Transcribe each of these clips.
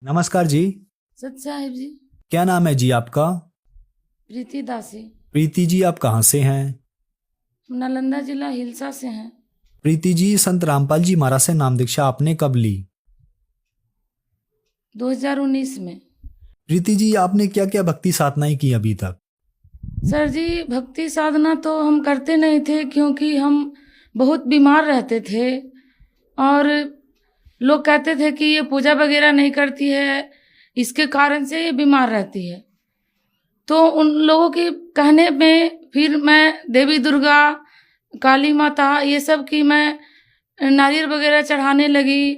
नमस्कार जी। सत साहिब जी। क्या नाम है जी आपका? प्रीति दासी। प्रीति जी, आप कहाँ से हैं? हम नालंदा जिला हिलसा से हैं। प्रीति जी, संत रामपाल जी महाराज से नाम दीक्षा आपने कब ली? 2019 में। प्रीति जी, आपने क्या क्या भक्ति साधनाएं की अभी तक? सर जी, भक्ति साधना तो हम करते नहीं थे क्योंकि हम बहुत बीमार रहते थे और लोग कहते थे कि ये पूजा वगैरह नहीं करती है, इसके कारण से ये बीमार रहती है। तो उन लोगों के कहने में फिर मैं देवी दुर्गा, काली माता, ये सब की मैं नारियल वगैरह चढ़ाने लगी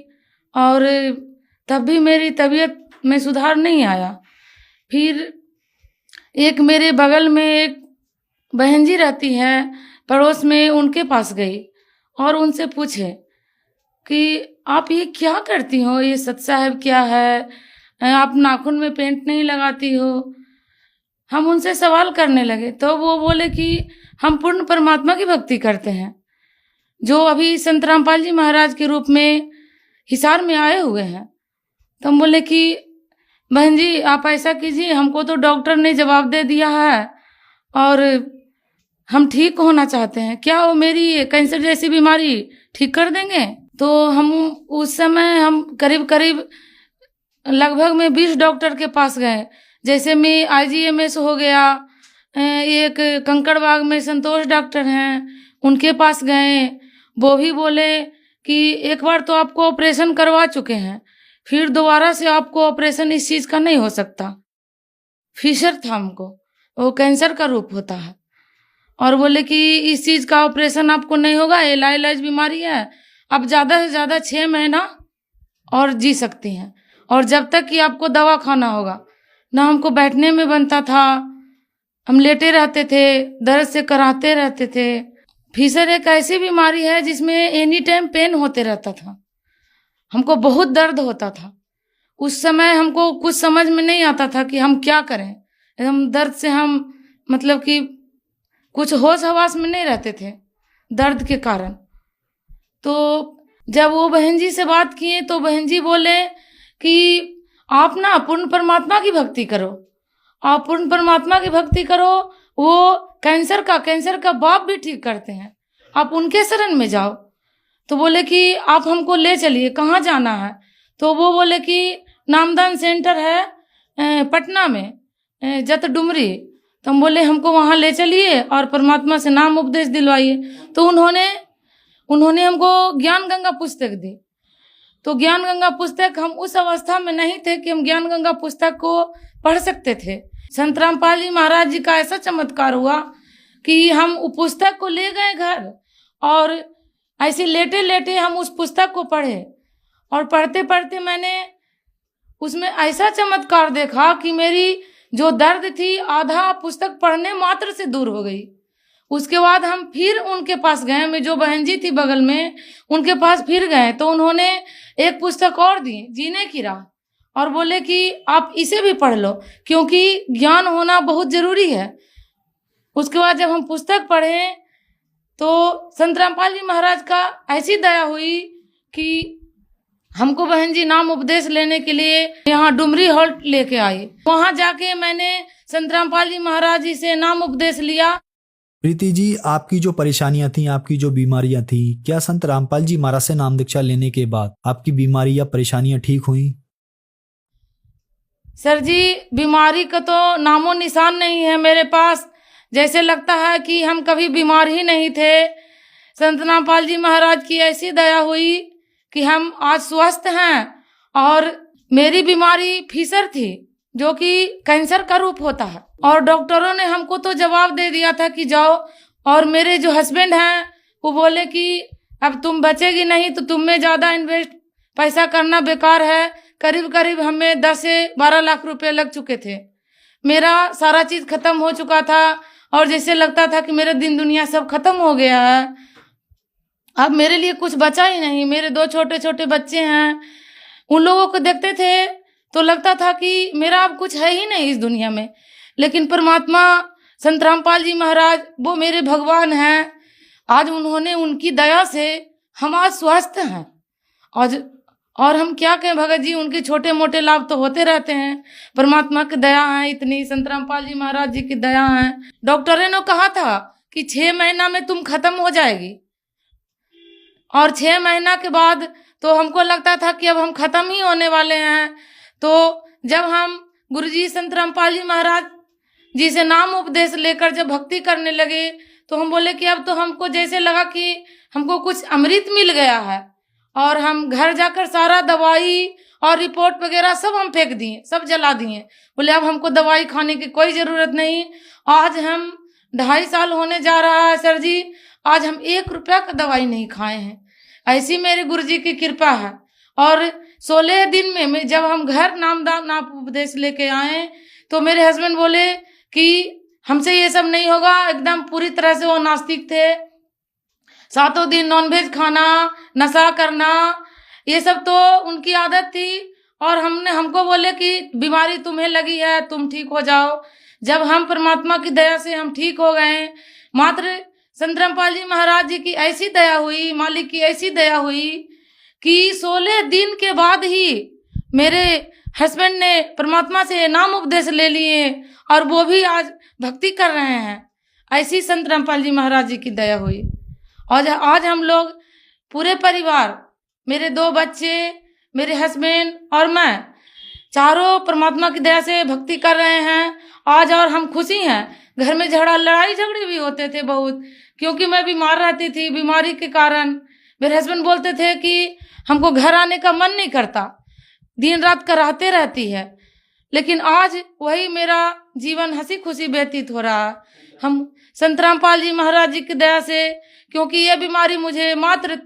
और तब भी मेरी तबीयत में सुधार नहीं आया। फिर एक मेरे बगल में एक बहन जी रहती हैं पड़ोस में, उनके पास गई और उनसे पूछे कि आप ये क्या करती हो, ये सत साहिब क्या है, आप नाखून में पेंट नहीं लगाती हो। हम उनसे सवाल करने लगे तो वो बोले कि हम पूर्ण परमात्मा की भक्ति करते हैं, जो अभी संत रामपाल जी महाराज के रूप में हिसार में आए हुए हैं। तो हम बोले कि बहन जी आप ऐसा कीजिए, हमको तो डॉक्टर ने जवाब दे दिया है और हम ठीक होना चाहते हैं, क्या वो मेरी कैंसर जैसी बीमारी ठीक कर देंगे? तो हम उस समय हम करीब करीब लगभग में 20 डॉक्टर के पास गए। जैसे में IGMS हो गया, एक कंकड़बाग में संतोष डॉक्टर हैं, उनके पास गए। वो भी बोले कि एक बार तो आपको ऑपरेशन करवा चुके हैं, फिर दोबारा से आपको ऑपरेशन इस चीज़ का नहीं हो सकता। फिशर था हमको, वो कैंसर का रूप होता है, और बोले कि इस चीज़ का ऑपरेशन आपको नहीं होगा, ये लाइलाज बीमारी है, आप ज़्यादा से ज़्यादा 6 महीना और जी सकती हैं, और जब तक कि आपको दवा खाना होगा। ना हमको बैठने में बनता था, हम लेटे रहते थे, दर्द से कराहते रहते थे। फिशर एक ऐसी बीमारी है जिसमें एनी टाइम पेन होते रहता था, हमको बहुत दर्द होता था। उस समय हमको कुछ समझ में नहीं आता था कि हम क्या करें, एकदम दर्द से हम मतलब कि कुछ होश हवास में नहीं रहते थे दर्द के कारण। तो जब वो बहन जी से बात किए तो बहन जी बोले कि आप ना पूर्ण परमात्मा की भक्ति करो, आप पूर्ण परमात्मा की भक्ति करो, वो कैंसर का बाप भी ठीक करते हैं, आप उनके शरण में जाओ। तो बोले कि आप हमको ले चलिए, कहाँ जाना है? तो वो बोले कि नामदान सेंटर है पटना में, जत डुमरी। तो हम बोले हमको वहाँ ले चलिए और परमात्मा से नाम उपदेश दिलवाइए। तो उन्होंने हमको ज्ञान गंगा पुस्तक दी। तो ज्ञान गंगा पुस्तक, हम उस अवस्था में नहीं थे कि हम ज्ञान गंगा पुस्तक को पढ़ सकते थे। संत रामपाल जी महाराज जी का ऐसा चमत्कार हुआ कि हम उस पुस्तक को ले गए घर और ऐसे लेटे लेटे हम उस पुस्तक को पढ़े, और पढ़ते पढ़ते मैंने उसमें ऐसा चमत्कार देखा कि मेरी जो दर्द थी आधा पुस्तक पढ़ने मात्र से दूर हो गई। उसके बाद हम फिर उनके पास गए, मैं जो बहन जी थी बगल में उनके पास फिर गए, तो उन्होंने एक पुस्तक और दी, जीने की राह, और बोले कि आप इसे भी पढ़ लो क्योंकि ज्ञान होना बहुत जरूरी है। उसके बाद जब हम पुस्तक पढ़े तो संत रामपाल जी महाराज का ऐसी दया हुई कि हमको बहन जी नाम उपदेश लेने के लिए यहाँ डुमरी हॉल लेके आई। वहाँ जाके मैंने संत रामपाल जी महाराज जी से नाम उपदेश लिया। प्रीति जी, आपकी जो परेशानियां थी, आपकी जो बीमारियां थी, क्या संत रामपाल जी महाराज से नाम दीक्षा लेने के बाद आपकी बीमारी या परेशानियां ठीक हुई? सर जी, बीमारी का तो नामो निशान नहीं है मेरे पास, जैसे लगता है कि हम कभी बीमार ही नहीं थे। संत रामपाल जी महाराज की ऐसी दया हुई कि हम आज स्वस्थ हैं। और मेरी बीमारी फिशर थी, जो कि कैंसर का रूप होता है, और डॉक्टरों ने हमको तो जवाब दे दिया था कि जाओ, और मेरे जो हस्बैंड हैं वो बोले कि अब तुम बचेगी नहीं, तो तुम में ज़्यादा इन्वेस्ट पैसा करना बेकार है। करीब करीब हमें 10 से 12 लाख रुपए लग चुके थे, मेरा सारा चीज़ खत्म हो चुका था, और जैसे लगता था कि मेरा दिन दुनिया सब खत्म हो गया है, अब मेरे लिए कुछ बचा ही नहीं। मेरे 2 छोटे छोटे बच्चे हैं, उन लोगों को देखते थे तो लगता था कि मेरा अब कुछ है ही नहीं इस दुनिया में। लेकिन परमात्मा संत रामपाल जी महाराज वो मेरे भगवान हैं, आज उन्होंने उनकी दया से हम आज स्वस्थ हैं। आज और हम क्या कहें भगत जी, उनके छोटे मोटे लाभ तो होते रहते हैं। परमात्मा की दया है इतनी, संत रामपाल जी महाराज जी की दया है। डॉक्टरों ने कहा था कि 6 महीना में तुम खत्म हो जाएगी, और 6 महीना के बाद तो हमको लगता था कि अब हम खत्म ही होने वाले हैं। तो जब हम गुरुजी संत रामपाल जी महाराज जी से नाम उपदेश लेकर जब भक्ति करने लगे, तो हम बोले कि अब तो हमको जैसे लगा कि हमको कुछ अमृत मिल गया है। और हम घर जाकर सारा दवाई और रिपोर्ट वगैरह सब हम फेंक दिए, सब जला दिए। बोले अब हमको दवाई खाने की कोई ज़रूरत नहीं। आज हम 2.5 साल होने जा रहा है सर जी, आज हम 1 रुपया का दवाई नहीं खाए हैं। ऐसी मेरे गुरुजी की कृपा है। और 16 दिन में जब हम घर नाम उपदेश लेके आए, तो मेरे हस्बैंड बोले कि हमसे ये सब नहीं होगा। एकदम पूरी तरह से वो नास्तिक थे। 7 दिन नॉनवेज खाना, नशा करना, ये सब तो उनकी आदत थी। और हमको बोले कि बीमारी तुम्हें लगी है, तुम ठीक हो जाओ। जब हम परमात्मा की दया से हम ठीक हो गए, मात्र संत रामपाल जी महाराज जी की ऐसी दया हुई, मालिक की ऐसी दया हुई कि 16 दिन के बाद ही मेरे हस्बैंड ने परमात्मा से नाम उपदेश ले लिए, और वो भी आज भक्ति कर रहे हैं। ऐसी संत रामपाल जी महाराज जी की दया हुई। और आज हम लोग पूरे परिवार, मेरे 2 बच्चे, मेरे हस्बैंड और मैं, चारों परमात्मा की दया से भक्ति कर रहे हैं आज। और हम खुशी हैं। घर में लड़ाई झगड़े भी होते थे बहुत, क्योंकि मैं बीमार रहती थी। बीमारी के कारण मेरे हस्बैंड बोलते थे कि हमको घर आने का मन नहीं करता, दिन रात कराहते रहती है। लेकिन आज वही मेरा जीवन हंसी खुशी व्यतीत हो रहा है। हम संत रामपाल जी महाराज जी की दया से, क्योंकि ये बीमारी मुझे मात्र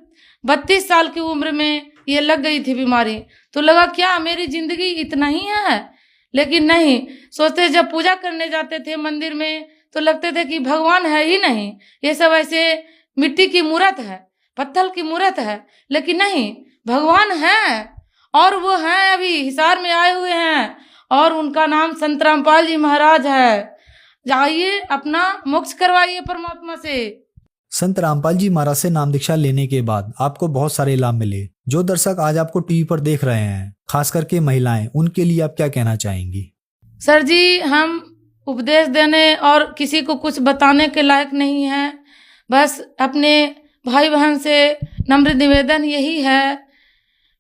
32 साल की उम्र में ये लग गई थी बीमारी, तो लगा क्या मेरी जिंदगी इतना ही है। लेकिन नहीं, सोचते जब पूजा करने जाते थे मंदिर में, तो लगते थे कि भगवान है ही नहीं, ये सब ऐसे मिट्टी की मूर्त है, पत्थर की मूर्त है। लेकिन नहीं, भगवान है, और वो हैं अभी हिसार में आए हुए हैं, और उनका नाम संत रामपाल जी महाराज है। जाइए अपना मोक्ष करवाइए परमात्मा से। संत रामपाल जी महाराज से नाम दीक्षा लेने के बाद आपको बहुत सारे लाभ मिले। जो दर्शक आज आपको टीवी पर देख रहे हैं, खास करके महिलाएं, उनके लिए आप क्या कहना चाहेंगी? सर जी, हम उपदेश देने और किसी को कुछ बताने के लायक नहीं है। बस अपने भाई बहन से नम्र निवेदन यही है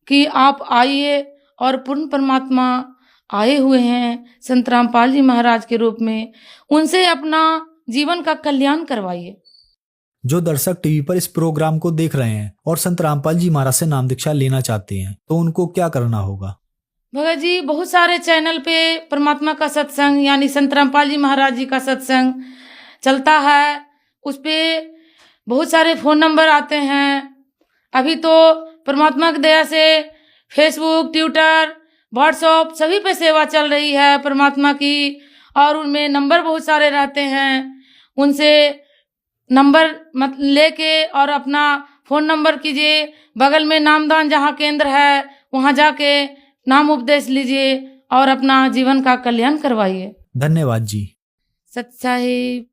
कि आप आइए, और पूर्ण परमात्मा आए हुए हैं संत रामपाल जी महाराज के रूप में, उनसे अपना जीवन का कल्याण करवाइए। जो दर्शक टीवी पर इस प्रोग्राम को देख रहे हैं और संत रामपाल जी महाराज से नाम दीक्षा लेना चाहते हैं, तो उनको क्या करना होगा? भगत जी, बहुत सारे चैनल पे परमात्मा का सत्संग, यानी संत रामपाल जी महाराज जी का सत्संग चलता है। उस पे बहुत सारे फ़ोन नंबर आते हैं। अभी तो परमात्मा की दया से फेसबुक, ट्विटर, व्हाट्सएप सभी पे सेवा चल रही है परमात्मा की, और उनमें नंबर बहुत सारे रहते हैं। उनसे नंबर लेके और अपना फ़ोन नंबर कीजिए। बगल में नामदान जहाँ केंद्र है, वहाँ जाके नाम उपदेश लीजिए और अपना जीवन का कल्याण करवाइए। धन्यवाद जी। सत साहिब।